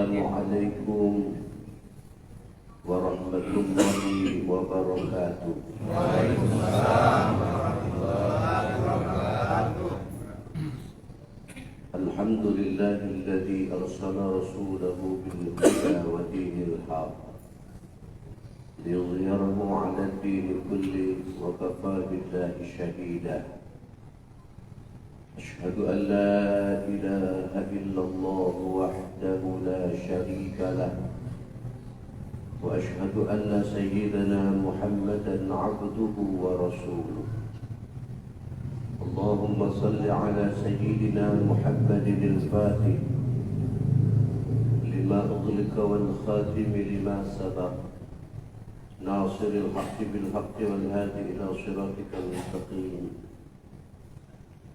Assalamualaikum warahmatullahi wabarakatuh. Waalaikumsalam warahmatullahi wabarakatuh. Alhamdulillahilladzi arsala rasulahu bil huda wa dinil haqq liyudhhirahu 'ala ad-din kulli wa kafaa billahi shahida. أشهد أن لا إله إلا الله وحده لا شريك له وأشهد أن سيدنا محمدا عبده ورسوله. اللهم صل على سيدنا محمد الفاتح لما أغلق والخاتم لما سبق ناصر الحق بالحق والهادي إلى صراطك المستقيم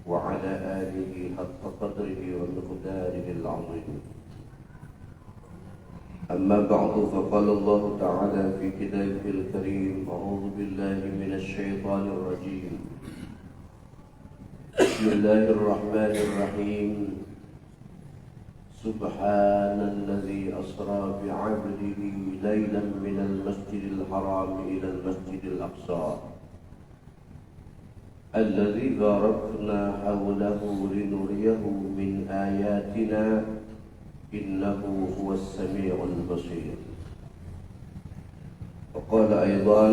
وعلى آله حق قدره ومقداره العظيم. أما بعد فقال الله تعالى في كتابه الكريم: أعوذ بالله من الشيطان الرجيم. بسم الله الرحمن الرحيم. سبحان الذي أسرى بعبده ليلا من المسجد الحرام إلى المسجد الأقصى الذي باركنا حوله لنريه من آياتنا إنه هو السميع البصير. وقال أيضا: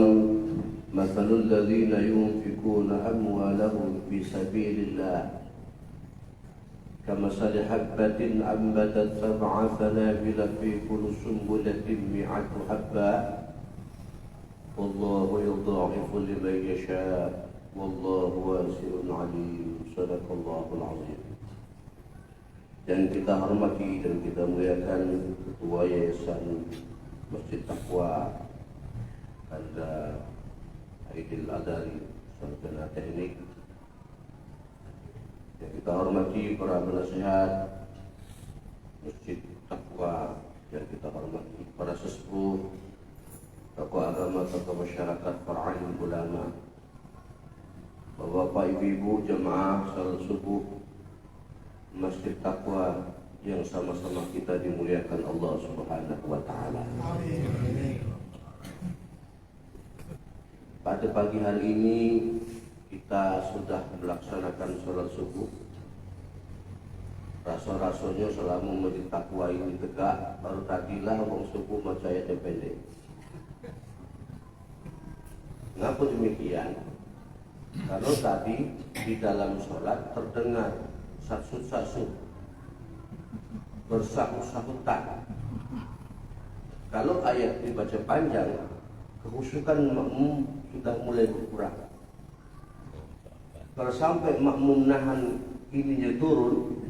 مثل الذين ينفقون أموالهم في سبيل الله كمثل حبة أنبتت 7 سنابل في كل سنبلة 100 حبة والله يضاعف لمن يشاء wallahu wasi'un alim. Sadaqallahul azim. Dan kita hormati dan kita muliakan Ketua Yayasan Masjid Taqwa Anda Aidil Adari Sarjana Teknik. Dan kita hormati para penasihat Masjid Taqwa, dan kita hormati para sesepuh, tokoh agama, tokoh masyarakat, para alim ulama, Bapak, Ibu-ibu, jemaah salat subuh Masjid Taqwa yang sama-sama kita dimuliakan Allah Subhanahu wa taala. Pada pagi hari ini kita sudah melaksanakan salat subuh. Rasa-rasanya selama Masjid Taqwa ini tegak, baru tadilah wong subuh macam ayat pendek. Mengapa demikian? Kalau tadi di dalam sholat terdengar sasut-sasut, bersahut-sahutan. Kalau ayat dibaca panjang, kehusukan makmum sudah mulai berkurang. Kalau sampai makmum nahan ininya turun,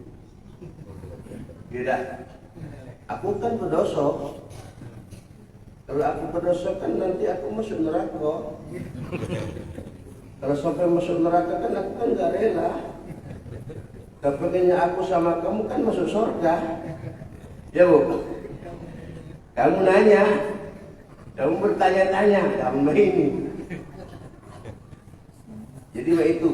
tidak. Aku kan berdosa. Kalau aku berdosa kan nanti aku masuk neraka. Kalau sampai masuk neraka kan aku kan gak rela. Kepengennya aku sama kamu kan masuk surga. Ya Bu? Kamu nanya, kamu bertanya-tanya, kamu ini. Jadi itu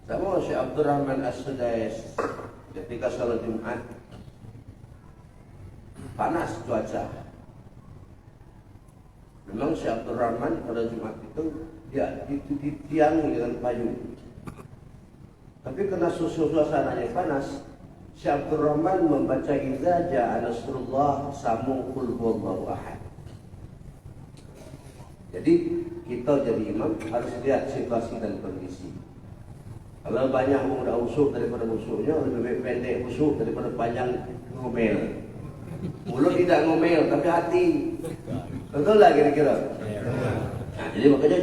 sama Syekh Abdurrahman As-Sudais ketika salat Jumat, panas cuaca. Memang Syekh Abdurrahman pada Jumat itu ya ditiangi dengan payung. Tapi karena suasananya panas, Syekh Abdurrahman membaca idza jaa nasrullah samu qul huwallahu ahad. Jadi kita jadi imam harus lihat situasi dan kondisi. Kalau banyak udah usuk daripada usuknya, lebih pendek usuk daripada panjang ngomel. Mulut tidak ngomel tapi hati. Betul lah kira-kira. Nah, jadi makanya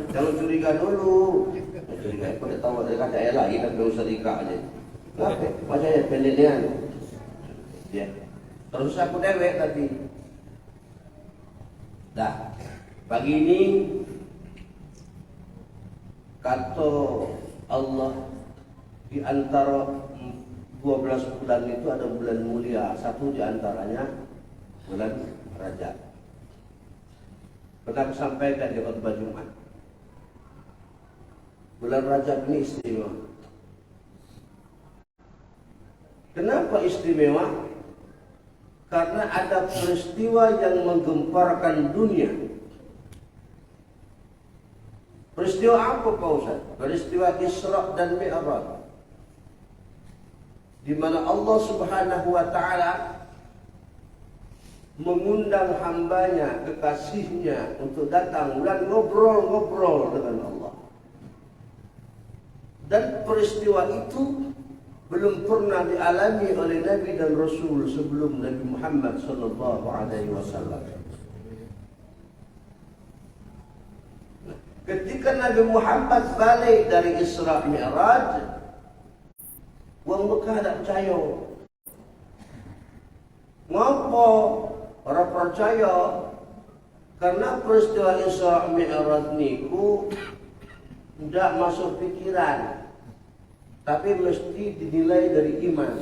jangan curiga dulu. Curiga pada tahu ada kata ayat lagi tapi usah dika aja. Kenapa? Macamnya pendeknya. Ya. Terus aku dewek tadi. Dah. Pagi ini kata Allah di antara 12 bulan itu ada bulan mulia, satu di antaranya bulan Rajab. Pernah sampaikan di khutbah Jumat. Bulan Rajab ini istimewa. Kenapa istimewa? Karena ada peristiwa yang menggemparkan dunia. Peristiwa apa Pak Ustaz? Peristiwa Isra dan Mi'raj, di mana Allah Subhanahu wa Ta'ala mengundang hambanya, kekasihnya untuk datang dan ngobrol-ngobrol dengan Allah. Dan peristiwa itu belum pernah dialami oleh Nabi dan Rasul sebelum Nabi Muhammad sallallahu alaihi wasallam. Ketika Nabi Muhammad balik dari Isra Mi'raj, orang Mekah tak percaya. Ngapa orang percaya? Karena peristiwa Isra Mi'raj niku tidak masuk pikiran, tapi mesti dinilai dari iman.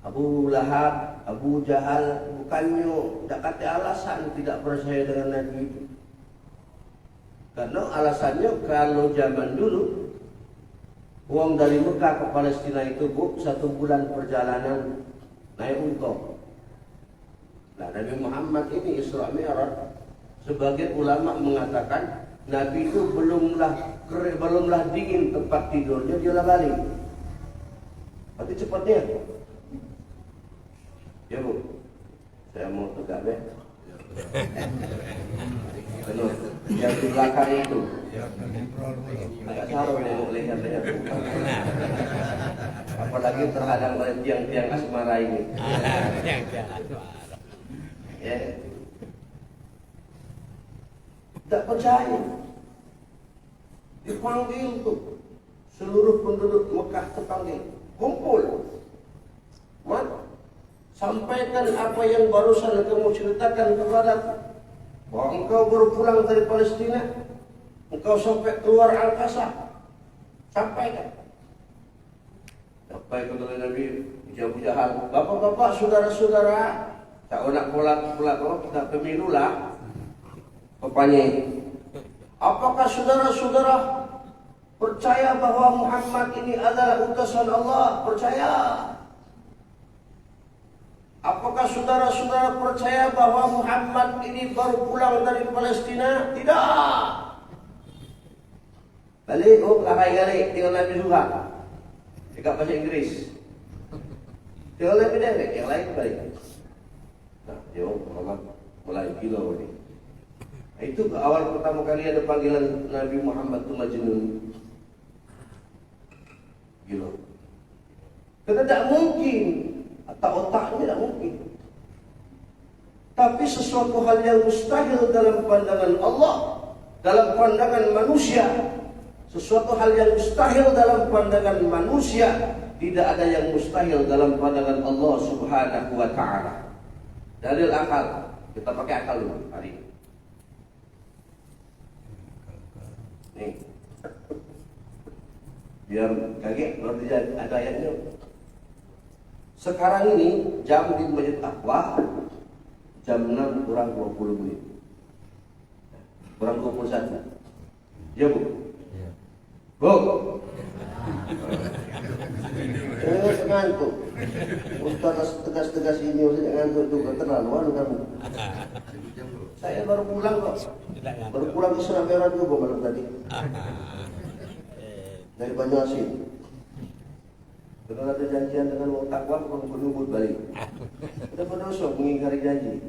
Abu Lahab, Abu Jahal bukannya tak kata alasan tidak percaya dengan Nabi itu. Karena alasannya kalau zaman dulu uang dari Mekah ke Palestina itu 1 bulan perjalanan naik unta. Nah, Nabi Muhammad ini Isra Mi'raj, sebagian ulama mengatakan Nabi itu belumlah dingin tempat tidurnya, dia lah balik. Tapi cepatnya. Ya Bu, saya mau tegak deh. Benar. Yang di belakang itu agak saru nengok leher-leher. Apalagi terhadang oleh tiang-tiang asmara ini. Ya. Tak percaya. Dipanggil tuh seluruh penduduk Mekah terpanggil, kumpul. Sampaikan apa yang barusan kamu ceritakan kepadaku, bahwa engkau baru pulang dari Palestina, engkau sampai keluar angkasa. Sampaikan. Sampai kepada Nabi Abu Jahal, bapak-bapak, saudara-saudara, tak nak pula kita pemilu lah. Bapaknya, apakah saudara-saudara percaya bahwa Muhammad ini adalah utusan Allah? Percaya. Apakah saudara-saudara percaya bahwa Muhammad ini baru pulang dari Palestina? Tidak. Balik, lakai-galik, tinggal Nabi Zuhar. Cakap bahasa Inggris. Tinggal Nabi Dewek, yang lain balik. Nah, jauh Muhammad mulai gila ni. Itu awal pertama kali ada panggilan Nabi Muhammad itu Majnun. Gila. Karena tak mungkin, atau otaknya tak mungkin. Tapi sesuatu hal yang mustahil dalam pandangan Allah, dalam pandangan manusia, sesuatu hal yang mustahil dalam pandangan manusia, tidak ada yang mustahil dalam pandangan Allah Subhanahu wa Ta'ala. Dalil akal, kita pakai akal dulu hari ini. Nih, biar kaget berarti ada ayatnya. Sekarang ini jam di Masjid Taqwa jam 6 kurang 20 menit, kurang 21. Ya Bu? Ya. Bu? Ngantuk. Ustaz tegas-tegas ini usah ngantuk juga, terlaluan kamu. Saya baru pulang kok. Baru pulang Isra Mi'raj juga malam tadi. Dari Banyuasin. Kalau ada janjian dengan orang takwa, kamu menunggu balik. Kita berdosa mengingkari janji.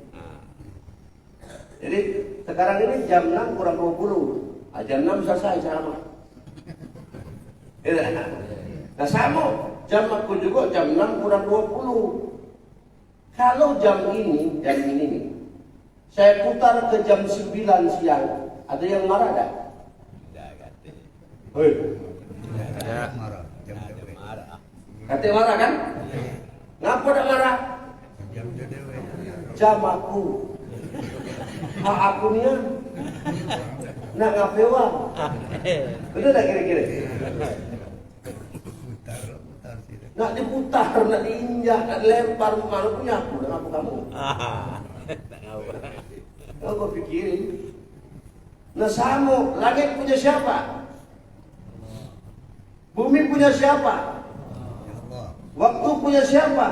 Jadi sekarang ini jam 6 kurang 20. Jam 6 selesai sama. Nah sama, jam aku juga jam 6 kurang 20. Kalau jam ini nih, saya putar ke jam 9 siang, ada yang marah tak? Tidak. Hei. Ada marah. Kata marah kan? Ngapa tak marah? Jam aku. Hak aku ni nak ngapewa. Betul tak kira-kira? Nak diputar, nak diinjak, nak dilempar, mana punya aku? Dan apa kamu? Tak kau pikirin. Nah sama, langit punya siapa? Bumi punya siapa? Waktu punya siapa?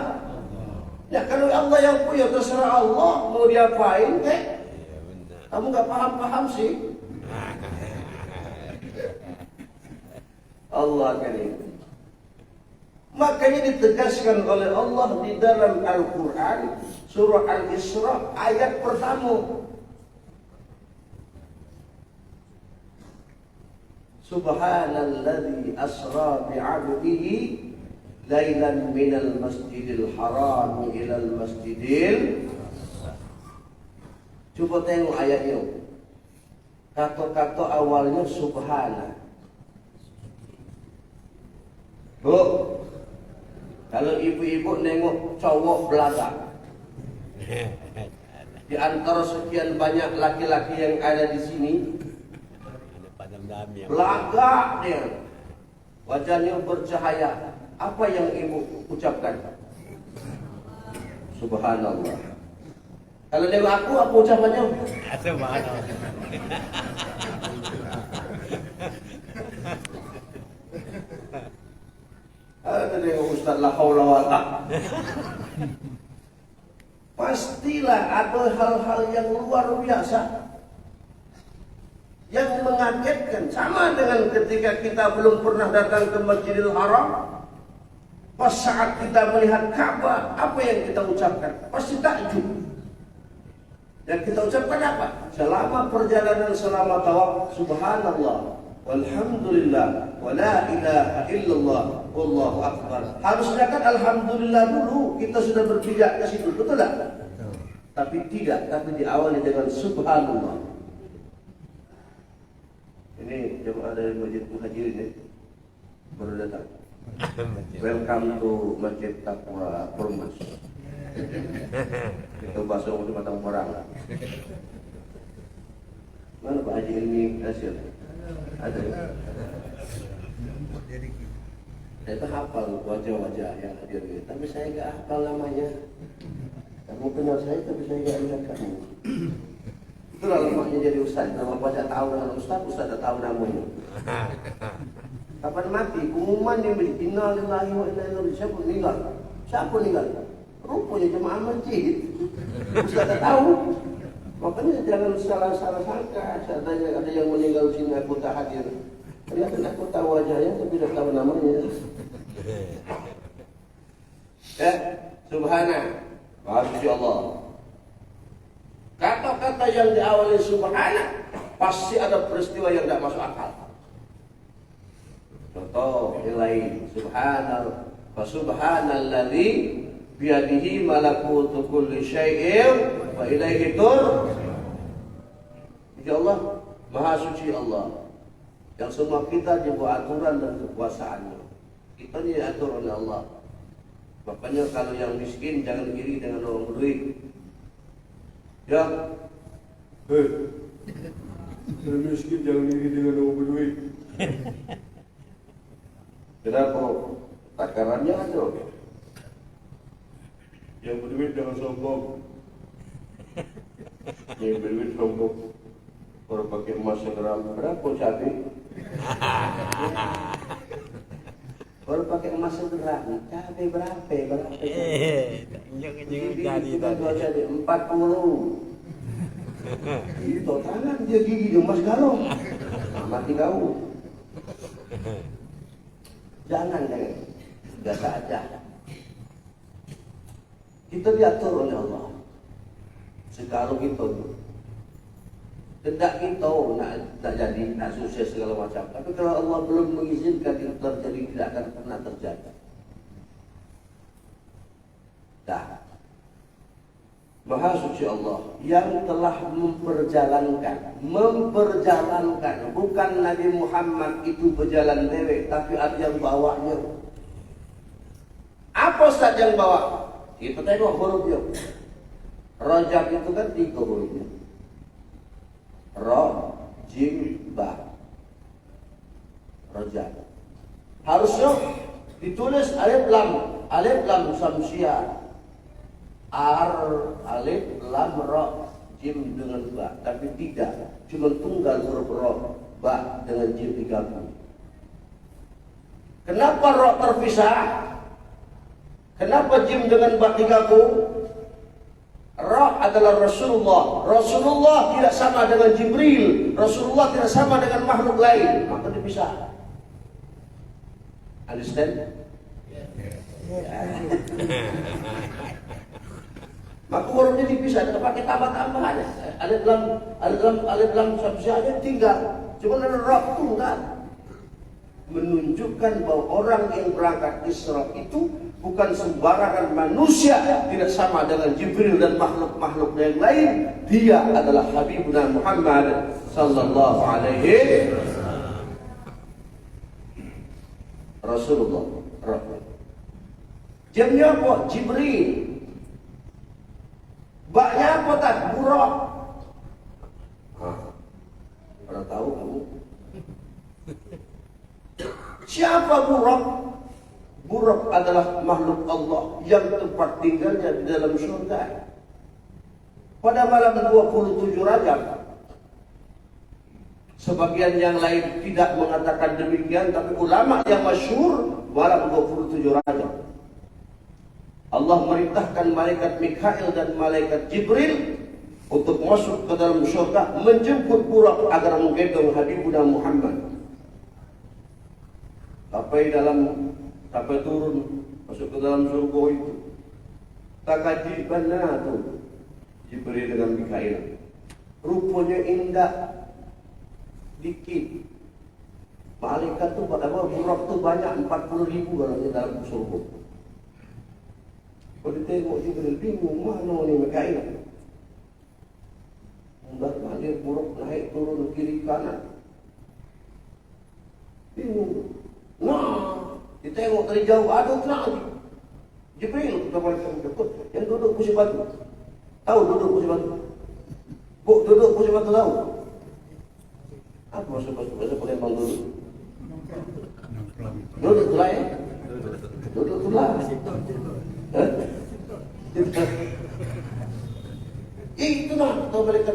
Ya kalau Allah yang punya terserah Allah mau diapain kek? Kamu nggak paham sih. Allah karim. Makanya ditegaskan oleh Allah di dalam Al-Quran surah Al-Isra ayat pertama. Subhanalladzi asra bi'abdihi lailan minal masjidil haram ilal masjidil. Coba tengok ayatnya. Kata-kata awalnya subhana. Bu, kalau ibu-ibu nengok cowok belakang, di antara sekian banyak laki-laki yang ada di sini, belagak dia, wajahnya bercahaya. Apa yang ibu ucapkan? Subhanallah. Kalau nengok aku, apa ucapannya? Subhanallah. Ada nengok Ustaz la haula wala. Pastilah ada hal-hal yang luar biasa yang mengagetkan, sama dengan ketika kita belum pernah datang ke Masjidil Haram. Pas saat kita melihat Ka'bah, apa yang kita ucapkan? Pasti takjub. Yang kita ucapkan apa? Selama perjalanan, selama tawaf, subhanallah, walhamdulillah, wa la ilaha illallah, wallahu akbar. Harusnya kan alhamdulillah dulu, kita sudah berpijak ke situ, betul tak? Tapi tidak, tapi diawali dengan subhanallah. Ini jemaah dari Masjid Muhajirin ya, baru datang. Welcome to Masjid Taqwa Purmas. Itu bahasa untuk batang orang. Mana Pak Haji Ilmi hasil? Ada. Saya itu hafal wajah-wajah yang hadir, tapi saya nggak hafal namanya. Kamu kenal saya, tapi saya nggak ingat kamu. Itulah lemahnya jadi ustaz. Nama baca tahu dengan ustaz tak tahu namanya. Kapan mati? Pengumuman yang inna lillahi wa inna ilaihi raji'un. Siapa meninggal? Siapa meninggal? Rupanya jemaah masjid. Ustaz tak tahu. Makanya jangan salah sangka. Ada yang meninggal sini aku tak hadir. Ternyata aku tahu wajahnya tapi tidak tahu namanya. Ya, subhana. Maha suci Allah. Kata-kata yang diawali subhana pasti ada peristiwa yang tidak masuk akal. Contoh yang lain, subhanalladzi biyadihi malakutu kulli syai'in wa ilaihi Ya Allah, Maha suci Allah, yang semua kita dibuat aturan dan kekuasaannya. Kita diatur oleh Allah. Makanya kalau yang miskin jangan iri dengan orang berduit. Ya, yang miskin jangan iri dengan orang berduit. Kenapa? Takarannya ada. Yang berduit jangan sombong. Yang berduit sombong. Orang pakai emas segram berapa cabai? Orang pakai emas segram cabai berapa? Jangan jadi tadi 40. Itu tangan dia gigi emas galon. Mati kau. Jangan. Biasa aja. Kita diatur oleh Allah. Sekarang itu tidak kita nak jadi, nak sukses segala macam. Tapi kalau Allah belum mengizinkan itu terjadi, tidak akan pernah terjadi. Dah. Maha suci Allah yang telah memperjalankan, bukan Nabi Muhammad itu berjalan dewek, tapi ada yang bawanya. Apa Ustaz yang bawa? Kita tengok hurufnya. Rajab itu kan 3 hurufnya. Ra, Jim, Ba. Rajab. Harusnya ditulis alif lam samsia. Alif lam ra, Jim dengan Ba. Tapi tidak, cuma tunggal huruf Ra, Ba dengan Jim digabung. Kenapa Ra terpisah? Kenapa jim dengan bak digabung? Ra adalah Rasulullah. Rasulullah tidak sama dengan Jibril. Rasulullah tidak sama dengan makhluk lain. Maka dipisah. Understand? Maka hurufnya dipisah. Tidak pakai tambah-tambahan. Ada dalam subsidianya tinggal. Cuma ada ra tunggal. Menunjukkan bahwa orang yang berangkat Isra itu bukan sembarangan manusia, tidak sama dengan Jibril dan makhluk-makhluk yang lain. Dia adalah Habibuna Muhammad sallallahu alaihi Rasulullah. Jamnya apa? Jibril. Baknya apa tak? Burak. Pernah tahu kamu? Siapa Burak? Burak adalah makhluk Allah yang tempat tinggalnya di dalam surga. Pada malam 27 Rajab, sebagian yang lain tidak mengatakan demikian, tapi ulama yang masyhur malam 27 Rajab, Allah merintahkan malaikat Mikail dan malaikat Jibril untuk masuk ke dalam surga menjemput Burak agar menggendong Habibuna Muhammad. Sampai turun masuk ke dalam surga itu. Tak kaji mana tu Jibril dengan Mikail. Rupanya indah dikit. Malaikat tu Burak tu banyak 40.000 kalau di dalam surga. Kalau tengok Jibril bingung mana ni Mikail. Balik Burak naik turun kiri kanan. Bingung. Nah, ditengok dari jauh, ada tenang lagi. Jibril, kita balik dekat. Yang duduk kursi batu. Tahu duduk kursi batu? Bu, duduk kursi batu tahu? Apa maksud Palembang duduk? Duduk tu lah ya? Duduk tu lah. Itu lah, tahu mereka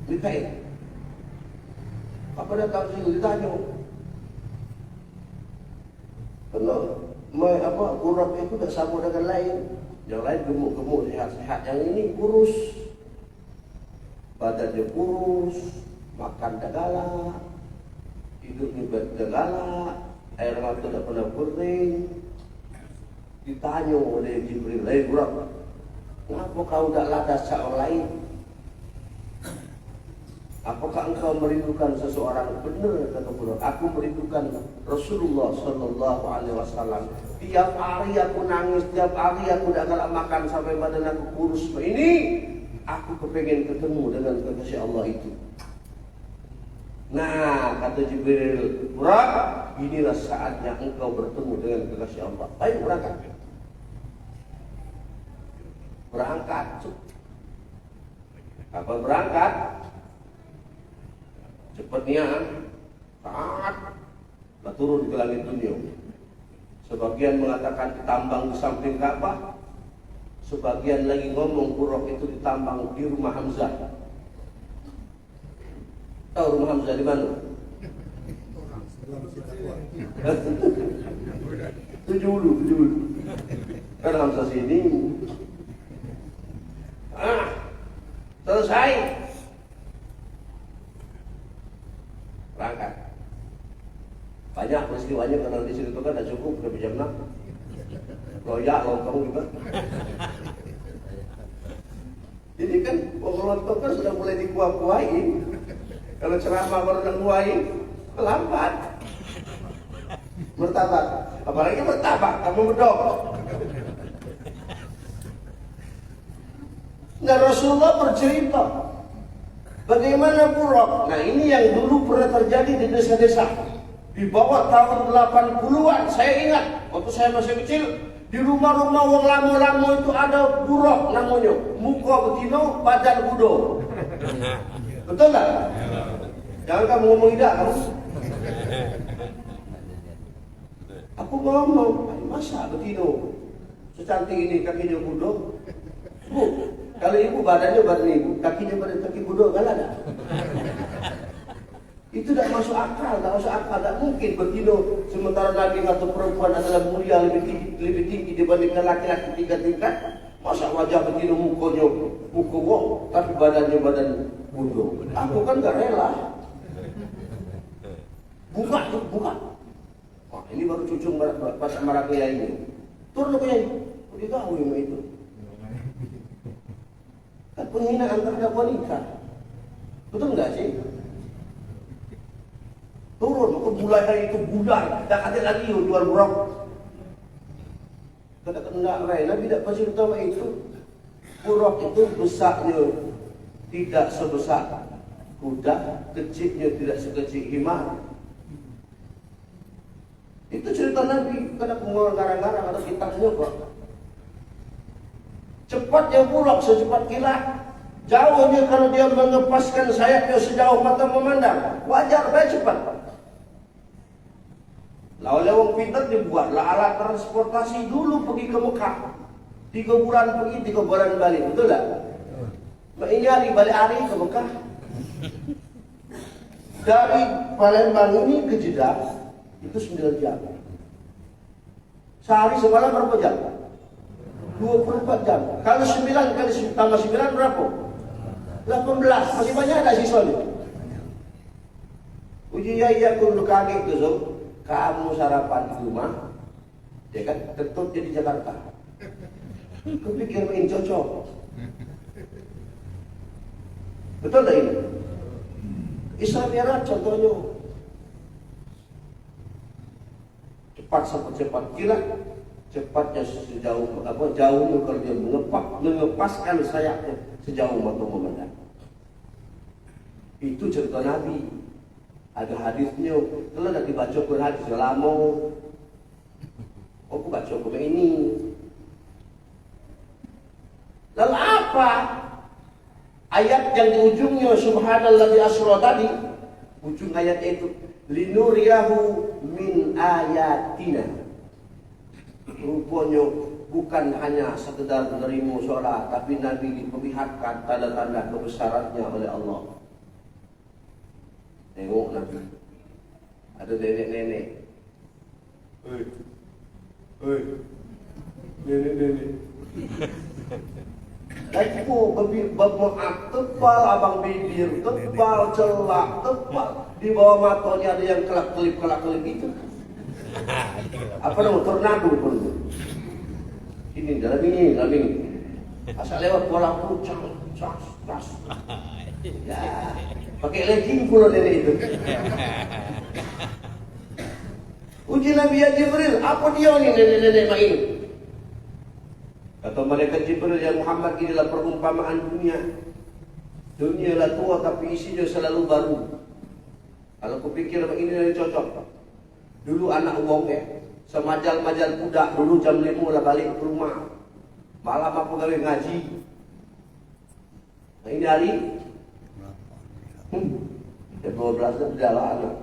Mikail. Apa datang sini, ditanya. Kalau Burak itu tak sama dengan lain. Yang lain gemuk-gemuk, sehat-sehat. Yang ini kurus. Badannya kurus, makan tak galak, hidupnya tak galak, air mata tak pernah kering. Ditanya oleh Jibril, Burak, kenapa kau tak ladas seorang lain? Apakah engkau merindukan seseorang? Benar kata Burak, aku merindukan Rasulullah sallallahu alaihi wasallam. Tiap hari aku nangis, tiap hari aku tak galak makan sampai badan aku kurus. Ini aku kepengen ketemu dengan kekasih Allah itu. Nah, kata Jibril, Burak, inilah saatnya engkau bertemu dengan kekasih Allah. Ayo berangkat. Berangkat. Apa berangkat? Cepatnya saat turun ke langit dunia. Sebagian mengatakan ditambang di samping Ka'bah, sebagian lagi ngomong Burak itu ditambang di rumah Hamzah. Tahu rumah Hamzah di mana? Tujuh dulu. Kan Hamzah sini. Selesai. Berangkat. Banyak peristiwanya karena di situ kan tak cukup udah jam 6. Loyak lontong juga. Jadi kan lontong kan sudah mulai dikuah-kuahin. Kalau ceramah baru nak kuahin, lambat. Bertabak, apalagi bertabak, kamu bedok. Nah, Rasulullah bercerita bagaimana Burak. Nah, ini yang dulu pernah terjadi di desa-desa. Di bawah tahun 80-an, saya ingat waktu saya masih kecil, di rumah-rumah orang lama-lama itu ada Burak namanya. Muka betino, badan budo. Betul tak? Jangan kamu ngomong tidak kamu. Aku ngomong, masa betino secantik ini kakinya budo? Bu, kalau ibu badannya badan ibu, kakinya badan kaki budo, kan ada? Itu tidak masuk akal, tidak masuk akal, tidak mungkin begitu. Sementara Nabi atau perempuan adalah mulia lebih tinggi dibandingkan laki-laki 3 tingkat. Masa wajah begini mukanya muka wong, tapi badannya badan bodoh. Aku kan gak rela. Buka tuh, buka. Wah, ini baru cucung pas marah kiai ini. Turun ke kiai. Dia tahu yang itu. Kan penghinaan terhadap wanita. Betul enggak sih? Turun ke mulai itu budak, tak ada lagi jual buruk. Kata enggak, Nabi tidak pasti utama itu. Buruk itu besarnya tidak sebesar kuda, kecilnya tidak sekecil himar. Itu cerita Nabi, kenapa mengarang-arang atau kitabnya kok. Cepatnya buruk secepat kilat. Jauhnya kalau dia mengepaskan sayapnya sejauh mata memandang. Wajar baik cepat. Lalu orang pintar dibuatlah alat transportasi dulu pergi ke Mekah. 3 bulan pergi, 3 bulan balik, betul tak? Ini hari balik hari ke Mekah. Dari Palembang ini ke Jeddah itu 9 jam. Sehari semalam berapa jam? 24 jam. Kalau 9 kali tambah 9 berapa? 18. Masih banyak tak sisanya? Uji ya aku kaget tu so. Kamu sarapan di rumah, dia kan ketut di Jakarta. Kepikir main cocok. Betul tak ini? Isra Mi'raj contohnya. Cepat sampai cepat kilat, cepatnya sejauh jauhnya kalau dia mengepaskan sayapnya sejauh mata memandang. Itu cerita Nabi. Ada hadisnya, kalau nak dibaca pun hadis lama. Aku baca pun ini. Lalu apa ayat yang di ujungnya subhanalladzi asra tadi? Ujung ayat itu linuriyahu min ayatina. Rupanya bukan hanya sekedar menerima sholat, tapi Nabi diperlihatkan tanda-tanda kebesarannya oleh Allah. Tengok Nabi, ada nenek-nenek. Nenek-nenek. Lagi bermaaf tebal, abang bibir tebal, celak tebal. Di bawah matanya ada yang kelap-kelip itu. Apa nama tornado pun. Ini dalam ini. Asal lewat bola pucang, cas. Ya, pakai legging pula nenek itu. Uji Nabi Jibril, apa dia ni nenek-nenek main? Kata malaikat Jibril, ya Muhammad, inilah perumpamaan dunia. Dunia lah tua tapi isinya selalu baru. Kalau aku pikir ini cocok. Dulu anak uang semajal-majal budak, dulu jam 5 lah balik ke rumah. Malam aku gawe ngaji. Nah ini hari jam 12 dah berjalan anak.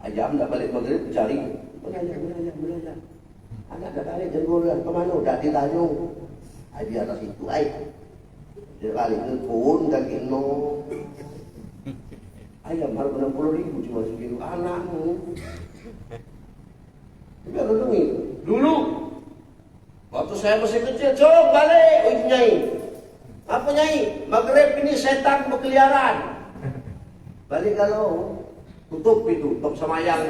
Ajam dah balik maghrib cari. Belajar. Anak dah balik jam 12 ke mana? Dah ditanya. Di atas itu dia balik ke pun kaki no. Ayam harga 60.000 cuma segitu anakmu. Tapi ada dulu waktu saya masih kecil, coba balik nyai. Apa nyai? Maghrib ini setan berkeliaran. Balik kalau tutup pintu, tak semayang,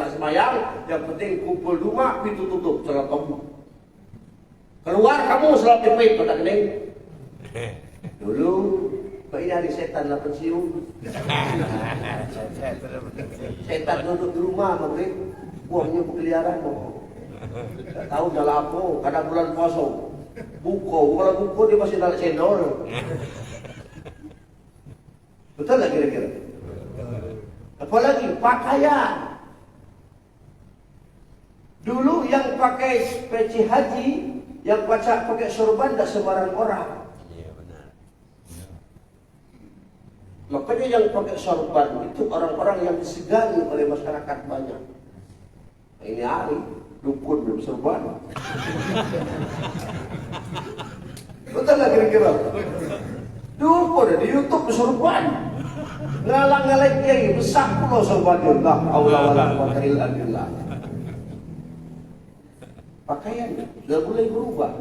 yang penting kumpul rumah, pintu tutup, salat kamu. Keluar kamu salat tipit, tak kening. Dulu ini hari setan lah pensiun. Setan duduk di rumah, maghrib, buahnya berkeliaran. Tak tahu jalan apa, kadang bulan puasa. Kalau buko dia masih naik cendol. Betul tak kira-kira? Apalagi pakaian. Dulu yang pakai peci haji, yang pakai sorban tak sembarang orang. Iya benar. Makanya yang pakai sorban itu orang-orang yang disegani oleh masyarakat banyak. Nah, ini hari dukun belum sorban. Betul tak kira-kira? Dukun di YouTube sorban. Ngalang-ngalang kiai besar pulau sobatnya la haula wala quwata illa billah. Pakaian sudah mulai berubah.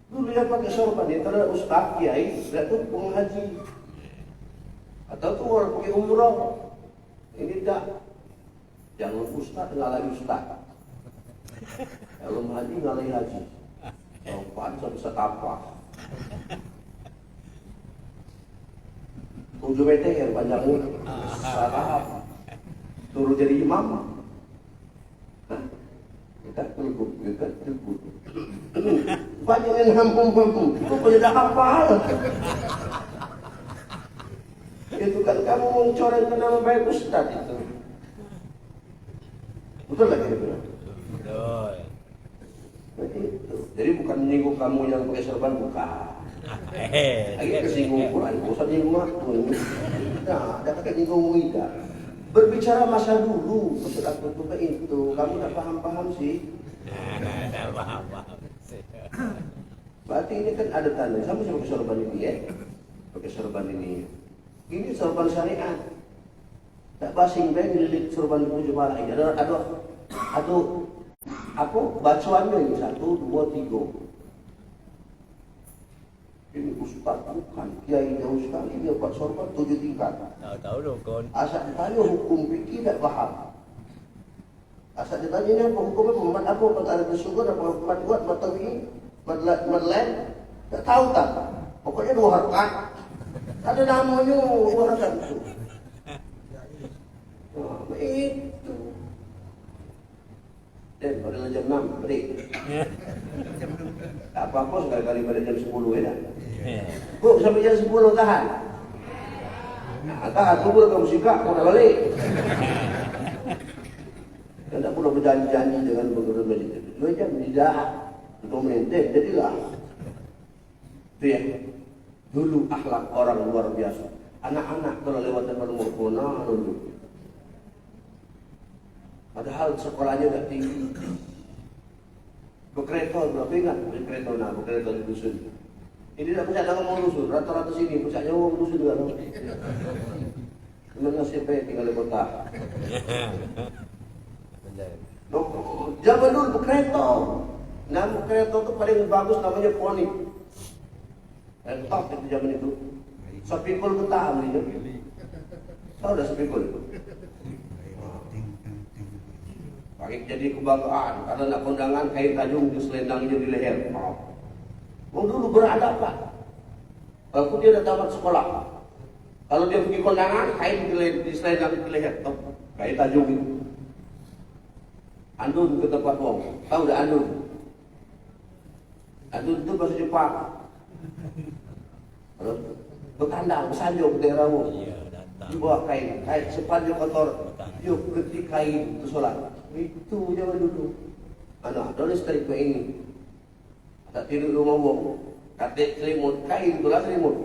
Dulu yang pakai sorban itu adalah ustaz kiai, itu penghaji. Atau tuh orang pakai umroh. Ini tak. Jangan ustaz ngalahi ustaz. Kalau haji ngalahi haji. Sorban bisa tapak. 7 meter yang panjangnya salah turun jadi imam. Kita telpon, banyak yang hampung itu pada hafal. Itu kan kamu mencoreng nama baik ustaz itu. Betul lagi kira-kira. Betul. Jadi bukan menyinggung kamu yang pakai serban, bukan. Lagi kesinggung pula, bosan nyinggung aku. Nah, ada pakai nyinggung tidak. Berbicara masa dulu, maksud aku itu, kamu tak paham-paham sih. Nah, paham. Berarti ini kan ada tanda, sama sih pakai sorban ini ya. Pakai sorban ini. Ini sorban syariat. Tak basing baik lilit sorban itu cuma lagi. Ada apa bacaannya ini 1, 2, 3. Ini ustaz bukan kiai jauh sekali dia buat sorban 7 tingkat. Tahu dukun. Asal ditanya hukum fikih tak faham. Asal ditanya ini apa hukumnya pembuat apa antara bersyukur apa hukuman buat matawi madlan tak tahu tak. Pokoknya 2 rakaat. Ada namanya 2 rakaat itu. Nah, itu. Dan pada jam 6 break. Tak apa-apa sekali-kali pada jam 10 ya. Kok sampai jam 10 tahan? Nah, tahan, tunggu kamu sikap, kau dah balik. Dan tak perlu berjanji-janji dengan pengurus masjid. 2 jam tidak. Untuk maintain, jadilah. Itu ya. Dulu akhlak orang luar biasa. Anak-anak kalau lewat depan rumah dulu. Padahal sekolahnya tak tinggi. Berkereta, berapa ingat? Berkereta di dusun. Ini tak pusat ngomong dusun, rata-rata sini pusatnya ngomong dusun juga. Memang siapa yang tinggal di kota? Zaman dulu berkereta. Nama kereta itu paling bagus namanya poni. Top itu zaman itu. Sepikul getah belinya. Tahu dah sepikul itu? Pakai jadi kebanggaan karena nak kondangan kain tajung di selendangnya di leher. Mau dulu beradab Pak. Kalau dia dah tamat sekolah, kalau dia pergi kondangan kain di selendang di leher, kain tajung itu. Andun ke tempat wong, tahu dah andun? Andun itu bahasa Jepang. Kalau bertandang, bersanjung ke daerah wong. Dibawa kain sepanjang kotor, yuk ketik kain itu sholat. Itu zaman dulu. Anak ada listrik ini. Tak tidur rumah wong. Katik selimut kain itulah selimut.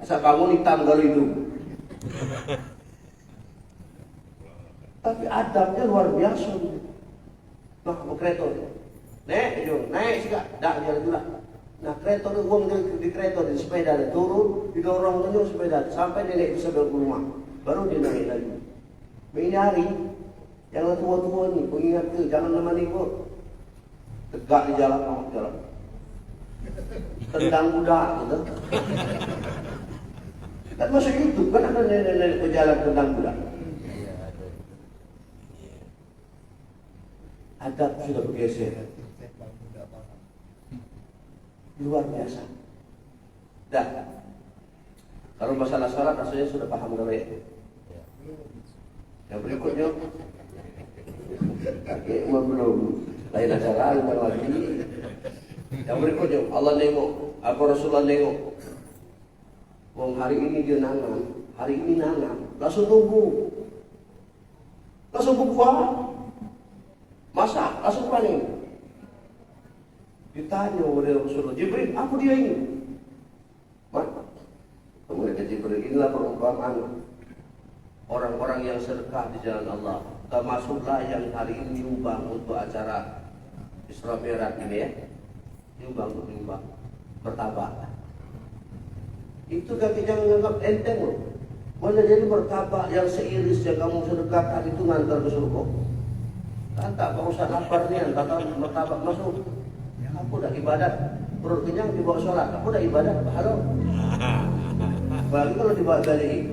Asal bangun hitam kalau itu. Tapi adabnya luar biasa. Nah, kereta. Naik sikap. Dah jalan dulu. Nah, kereta tu wong di kereta di sepeda dia turun, didorong terus sepeda sampai dia naik bisa ke rumah. Baru dia naik lagi. Ini hari yang tua-tua ni, kau ingat ke jangan nemani kau. Tegak di jalan. Tendang budak gitu. Kan masa itu kan ada nenek-nenek berjalan tendang budak. Adab sudah bergeser. Luar biasa. Dah. Kalau masalah salat rasanya sudah paham kalau ya. Yang berikutnya belum lain acara luar lagi. Yang berikutnya Allah nengok, apa Rasulullah nengok. Wong hari ini dia nanam, hari ini nanam, langsung tumbuh, langsung buah, masak, langsung panen. Ditanya oleh Rasulullah, Jibril, apa dia ini? Kemudian Jibril, inilah perumpamaan orang-orang yang sedekah di jalan Allah. Termasuklah yang hari ini nyumbang untuk acara Isra Mi'raj ini ya. Nyumbang, bertambah. Itu kan jangan menganggap enteng loh. Boleh jadi martabak yang seiris yang kamu sedekahkan itu ngantar ke surga. Tak Pak Ustaz lapar ni, kata martabak masuk. Aku dah ibadat, perut kenyang dibawa sholat. Aku dah ibadat, pahala. Apalagi kalau dibawa gali.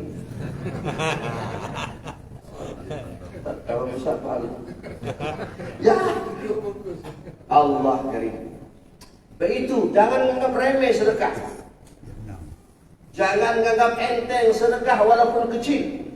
Tak tahu besar pahala. Ya, Allah karim. Begitu, jangan anggap remeh sedekah. Jangan anggap enteng sedekah walaupun kecil.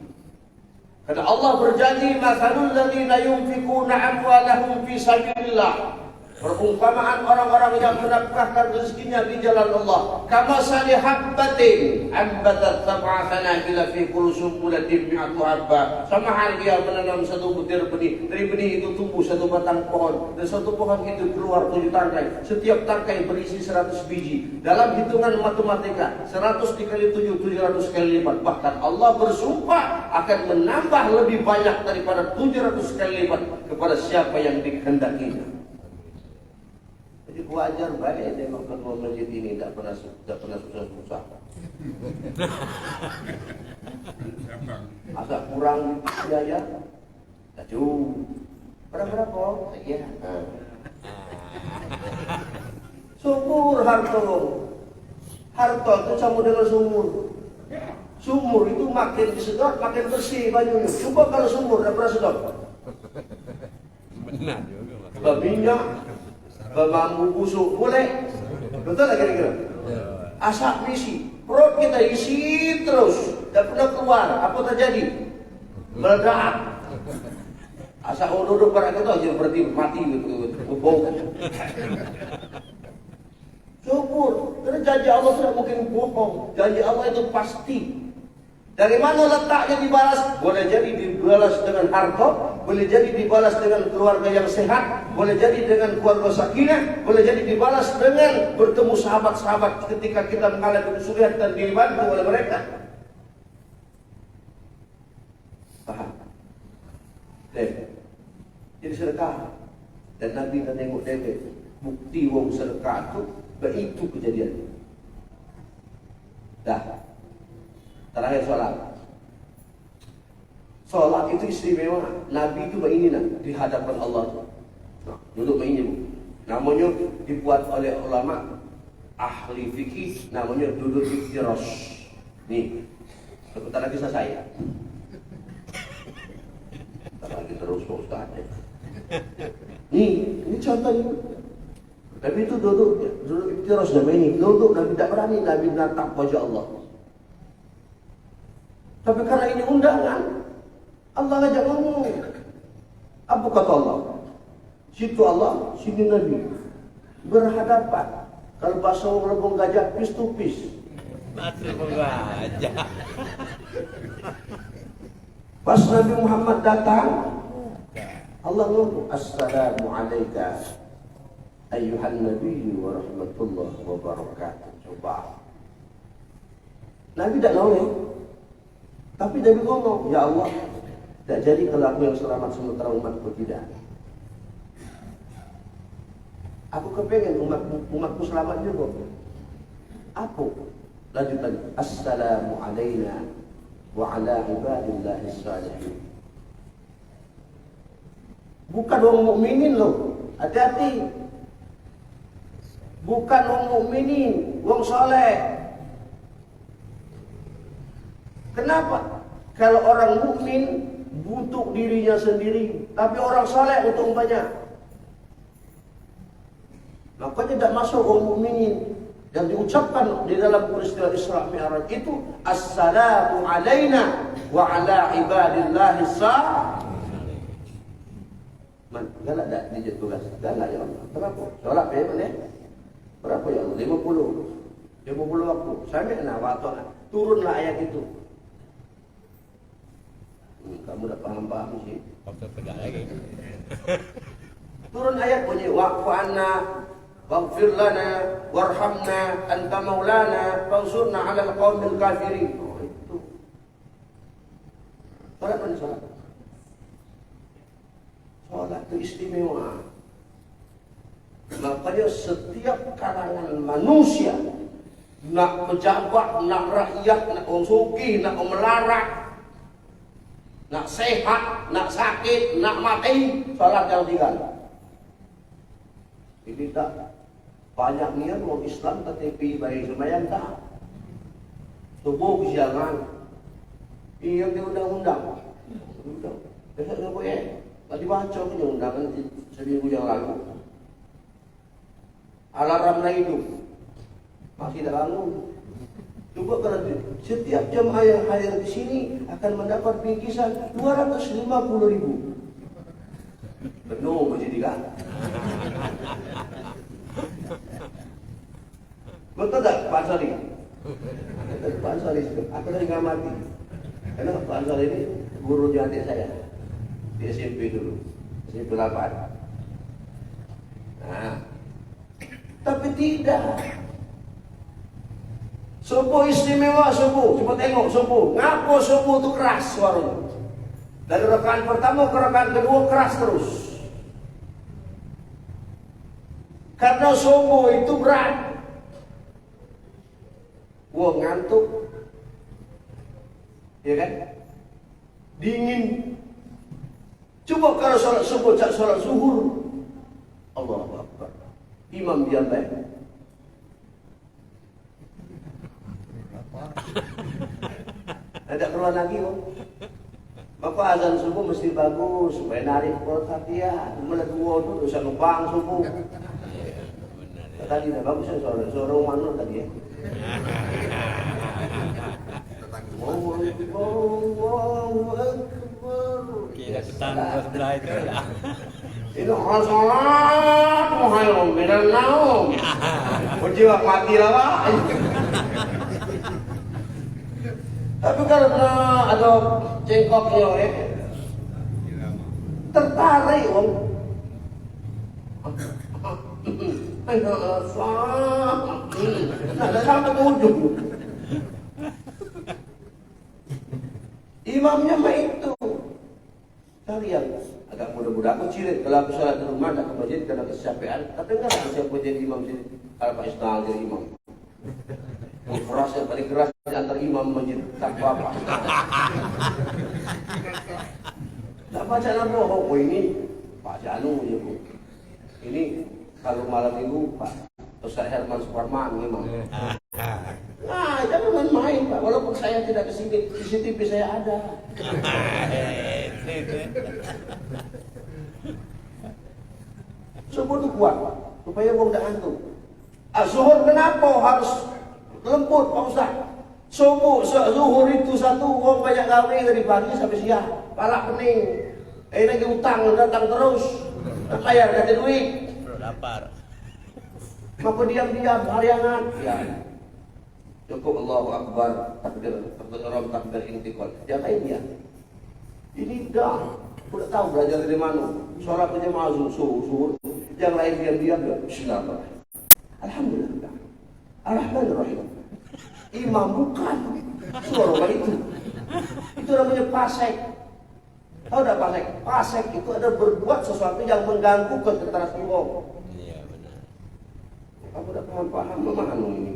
Karena Allah berjanji, "Matsalul ladzina yunfiquna amwalahum fi sabilillah." Perumpamaan orang-orang yang menafkahkan rezekinya di jalan Allah, kamatsali habbatin ambatat sab'a sanabila fi kulli sumbulatin mi'atu habba. Sama hal dia menanam satu butir benih, dari benih itu tumbuh satu batang pohon, dan satu pohon itu keluar 7 tangkai. Setiap tangkai berisi 100 biji. Dalam hitungan matematika, 100 dikali 7, 700 kali lipat. Bahkan Allah bersumpah akan menambah lebih banyak daripada 700 kali lipat kepada siapa yang dikehendakinya. Jadi wajar baik tengok ketua masjid ini tak pernah susah-susah. Masa kurang biaya? Tak cukup. Berapa? Ya. Sumur harta. Harta itu sama dengan sumur. Sumur itu makin disedot makin bersih banyunya. Coba kalau sumur tak pernah sedot. Benar juga. Berminyak, bambu busuk boleh, betul tak kira-kira? Asap isi, perut kita isi terus, tak pernah keluar. Apa terjadi? Meledak. Asap duduk pada kita aja berarti mati bau. Syukur, karena janji Allah tidak mungkin bohong. Janji Allah itu pasti. Dari mana letaknya dibalas? Boleh jadi dibalas dengan harta, boleh jadi dibalas dengan keluarga yang sehat, boleh jadi dengan keluarga sakinah, boleh jadi dibalas dengan bertemu sahabat-sahabat ketika kita mengalami kesulitan dan dibantu oleh mereka. Paham? Jadi sedekah. Dan Nabi dah tengok David, bukti wong sedekah itu, begitu kejadian. Dah. Terakhir sholat. Sholat itu istimewa. Nabi itu begini di hadapan Allah. Nah, duduk begini bu. Namanya dibuat oleh ulama ahli fikih. Namanya duduk iftiros. Nih, sebentar lagi selesai. Sebentar lagi terus Ustaz. Nih, ini contohnya. Nabi itu duduk iftiros namanya ini. Duduk Nabi tak berani. Nabi menatap wajah Allah. Tapi karena ini undangan, Allah ngajak ngomong. Apa kata Allah? Situ Allah, sini Nabi. Berhadapan. Kalau bahasa orang lebong gajah, pis to pis. Mati gajah. Pas Nabi Muhammad datang, Allah ngomong, "Assalamu alayka ayyuhan nabiyyu wa rahmatullahi wa barakatuh." Coba. Nabi tak noleh. Tapi Nabi ngomong, "Ya Allah, tak jadi kalau aku yang selamat sementara umatku tidak. Aku kepengen umatku selamat juga." Apa? Lanjutan, "Assalamu alayna wa ala ibadillahi salihin." Bukan orang mukminin loh, hati-hati. Bukan orang mukminin, orang soleh. Kenapa? Kalau orang mukmin butuh dirinya sendiri, tapi orang saleh untung banyak. Makanya tidak masuk orang mukminin yang diucapkan di dalam peristiwa Isra Mi'raj itu, "Assalamu alayna wa ala ibadillahi salihin." Galak tak dijat tugas? Galak ya Allah. Berapa? Solat berapa ni? Berapa ya Allah? 50 waktu. Sampai nak waktu nak. Turunlah ayat itu. Kamu dah paham sih. Waktu tegak lagi. Turun ayat bunyi, "Wa'fu anna waghfir lana warhamna anta maulana fansurna 'alal qaumil kafirin." Oh, itu. Salat mana salat? Salat itu istimewa. Makanya setiap kalangan manusia nak pejabat, nak rakyat, nak orang sugih, nak orang melarat, nak sehat, nak sakit, nak mati, salat yang tinggal. Ini tak banyak niat orang Islam tetapi baik sembahyang tak. Subuh kesiangan. Iya di undang-undang. Besok tak boleh. Tadi baca punya undangan seminggu yang lalu. Alarm itu masih tak bangun. Coba kalau setiap jemaah yang hadir di sini akan mendapat bingkisan 250.000. Penuh menjadi kan? Betul tak Pak Sari? Pak Sari, aku tadi ngamati. Karena Pak Sari ini guru adik saya di SMP dulu, SMP 8. Nah, tapi tidak. Subuh istimewa subuh, coba tengok subuh. Ngapo subuh itu keras suaranya. Dari rakaat pertama ke rakaat kedua keras terus. Karena subuh itu berat. Wah ngantuk, ya kan? Dingin. Coba kalau sholat subuh, sholat zuhur, Allahu Akbar. Imam diambil. Ada keluar lagi kok. Maka azan subuh mesti bagus supaya narik perut hatiah. Mulai dua tu dosa numpang subuh. Tadi dah bagus ya suara mana tadi ya. Allahu Akbar. Kira tetangga sebelah itu ya. Ini orang sholat muhayyum minan naum. Berjiwa mati lah Pak. Tapi karena ada cengkoknya ya, tertarik om. Nah, sampai ke ujung. Imamnya mah itu. Kalian agak muda-muda aku cirit kalau aku sholat di rumah nak ke masjid karena kecapean. Tapi enggak aku siapa jadi imam sini. Kalau Pak Ismail jadi imam. Keras yang paling keras antar imam masjid tak apa-apa. Tak baca nama oh ini Pak Janu ya bu. Ini kalau malam minggu Pak Ustaz Herman Suparman memang. Nah jangan main-main Pak. Walaupun saya tidak kesini, CCTV saya ada. Subuh itu kuat supaya orang tak ngantuk. Zuhur kenapa harus lembut Pak Ustaz? Subuh, zuhur itu satu orang banyak gawe dari pagi sampai siang. Palak pening. Lagi utang datang terus. Tak bayar ada duit. Lapar. Maka diam-diam hariangan. Ya. Cukup Allahu Akbar. Takbir, takbir intikal. Yang lainnya. Ini dah. Sudah tahu belajar dari mana. Sholat berjamaah zuhur. Yang lain diam-diam. Bismillahirrahmanirrahim. Alhamdulillah. Ar-Rahmanir-Rahim. Imam bukan suara itu. Itu namanya pasek. Tahu tak pasek? Pasek itu ada berbuat sesuatu yang mengganggu ketentraman jiwa. Iya benar. Kamu tak paham memahami ini.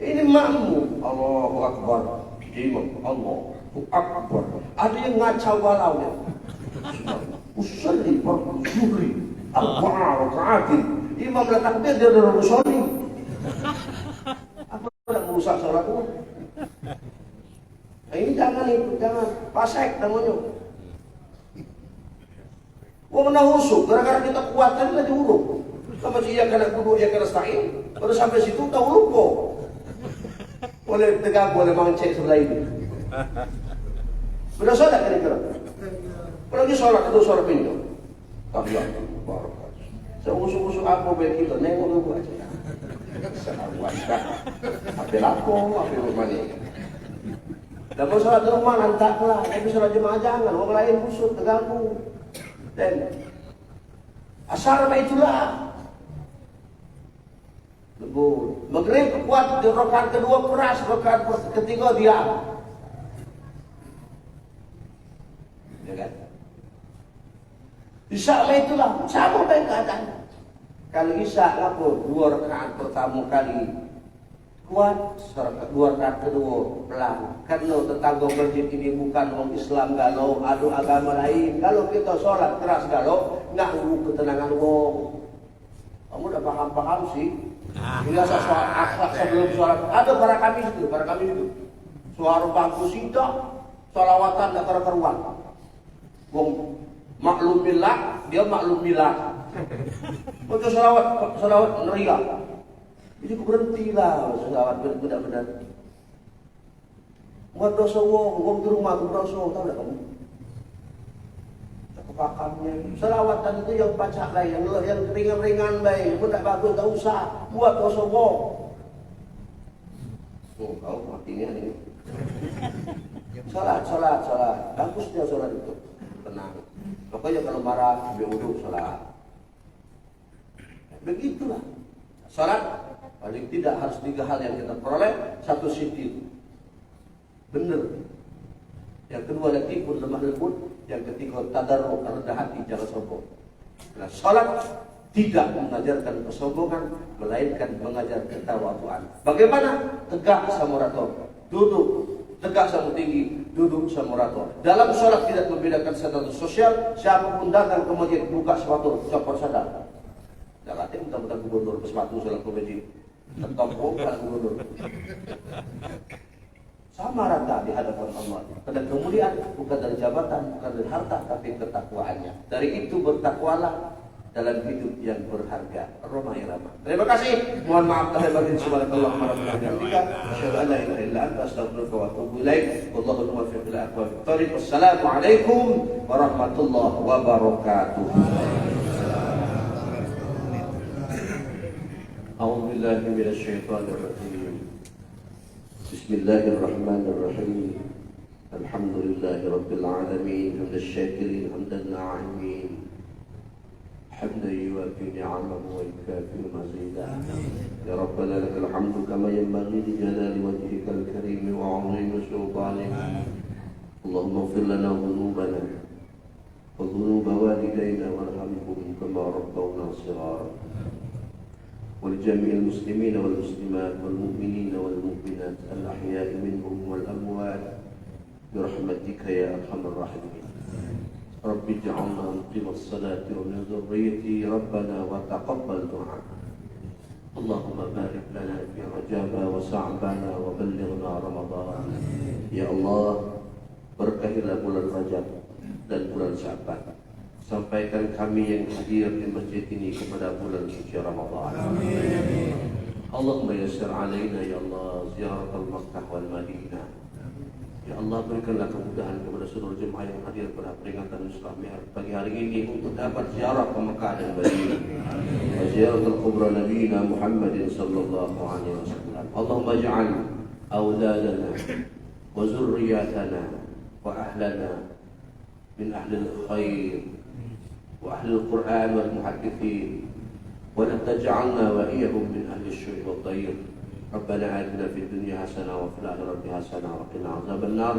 Ini makmu. Allahu Akbar. Imam. Allahu Akbar. Ada yang ngacau balaunya. Usalli fardu zuhri arba'a raka'atin. Imam dah takbir dia dah usolli. Apa nak merusak solatmu? Nah, ini jangan itu, jangan pasek namanya. Wong kena husuk, gara-gara kita kuatan lagi huruf. Sama si ia kena kudu, ia kena stain. Baru sampai situ tahu huruf kok. Boleh tegak, boleh mangcek sebelah ini. Sudah sholat kira-kira? Apalagi sholat, itu sholat pinjau. Tahiyatullah barakatuh. Seusuh-usuh apa baik kita, nengok dulu aja. Assalamualaikum. Apa laku, apa mana? Dan mau sholat di rumah nantaklah, tapi sholat jemaah jangan, orang lain busuk, terganggu. Dan asar itulah. Lembut. Maghrib kuat di rakaat kedua keras, rakaat ketiga diam. Ya kan? Isya itulah sama baik keadaan. Kalau isya apa? 2 rakaat pertama kali kuat, dua rakaat kedua pelan. Karena tetangga masjid ini bukan orang Islam galau, ada agama lain. Kalau kita sholat keras galau, nganggu ketenangan wong. Kamu udah paham-paham sih? Biasa soal akhlak sebelum sholat. Ada para kami itu. Suara bangku sidak, sholawatan tak karuan. Wong maklumillah, dia maklumillah. Untuk sholawat neriak. Jadi berhentilah sholawat benar-benar. Buat dosa wong di rumah dosa, tahu tak kamu? Kepakamnya. Sholawatan itu yang baca lah, yang ringan-ringan baik. Pun tak bagus, tak usah. Buat dosa wong. Oh, kau matinya ini. Sholat. Bagusnya sholat itu. Tenang. Pokoknya kalau marah, ambil wudhu, sholat. Begitulah. Sholat paling tidak harus 3 hal yang kita peroleh. 1 siti benar, yang kedua latifun lemah lembut, yang ketiga tadarruk rendah hati, jangan sombong. Nah, sholat tidak mengajarkan kesombongan, melainkan mengajar ketawaduan. Bagaimana? Tegak sama rator, duduk tegak sama tinggi, duduk sama rator. Dalam sholat tidak membedakan status sosial. Siapapun datang ke masjid buka sepatu, copot sadar. Jangan minta gubernur ke sepatu sholat ke masjid. Ketopok kan gubernur. Sama rata di hadapan Allah. Dan kemuliaan bukan dari jabatan, bukan dari harta, tapi ketakwaannya. Dari itu bertakwalah dalam hidup yang berharga. Romai Rama. Terima kasih. Mohon maaf lahir batin. Subhanallah warahmatullahi wabarakatuh. Asyhadu an la ilaha illa anta astaghfiruka wa atubu ilaik. Wallahu muwaffiq ila aqwamit thoriq. Wassalamualaikum warahmatullahi wabarakatuh. A'udzu billahi minasy syaithanir rajim. Bismillahirrahmanirrahim. Alhamdulillahi rabbil alamin. Hamdan syakirin, hamdan na'imin. حمدا يوافي نعمه ويكافئ مزيدا. يا ربنا لك الحمد كما ينبغي لجلال وجهك الكريم وعظيم سلطانك. اللهم اغفر لنا ذنوبنا وذنوب والدينا وارحمهم كما ربونا صغارا. ولجميع المسلمين والمسلمات والمؤمنين والمؤمنات الأحياء منهم والأموات برحمتك يا أرحم الراحمين. رب اجعلنا مقيم الصلاة ومن ذريتي ربنا وتقبل دعاء. اللهم بارك لنا في رجب وشعبان وبلغنا رمضان. Ya Allah, berkahilah bulan Rajab dan bulan Sya'ban. Sampaikan kami yang hadir di masjid ini kepada bulan suci Ramadan. Allahumma yassir alaina ya Allah ziarah al-Makkah wal Madinah. Ya Allah, berikanlah kemudahan kepada seluruh jemaah yang hadir pada peringatan Islam pagi hari ini untuk dapat ziarah ke Mekah dan Madinah. Ziarah al-kubra Nabi Muhammad sallallahu alaihi wasallam. Allahumma ij'al awladana wa zurriyatana wa ahlana min ahli al-khair wa ahli al-Quran wal muhaddithin wa la taj'alna wa iyyahum min ahli asy-syu'i wad dayr. ربنا آتنا في الدنيا حسنة وفي الآخرة حسنة وقنا عذاب النار.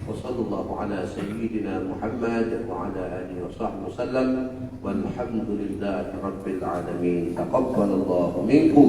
وصلى الله على سيدنا محمد وعلى آله وصحبه وسلم والحمد لله رب العالمين. تقبل الله منكم.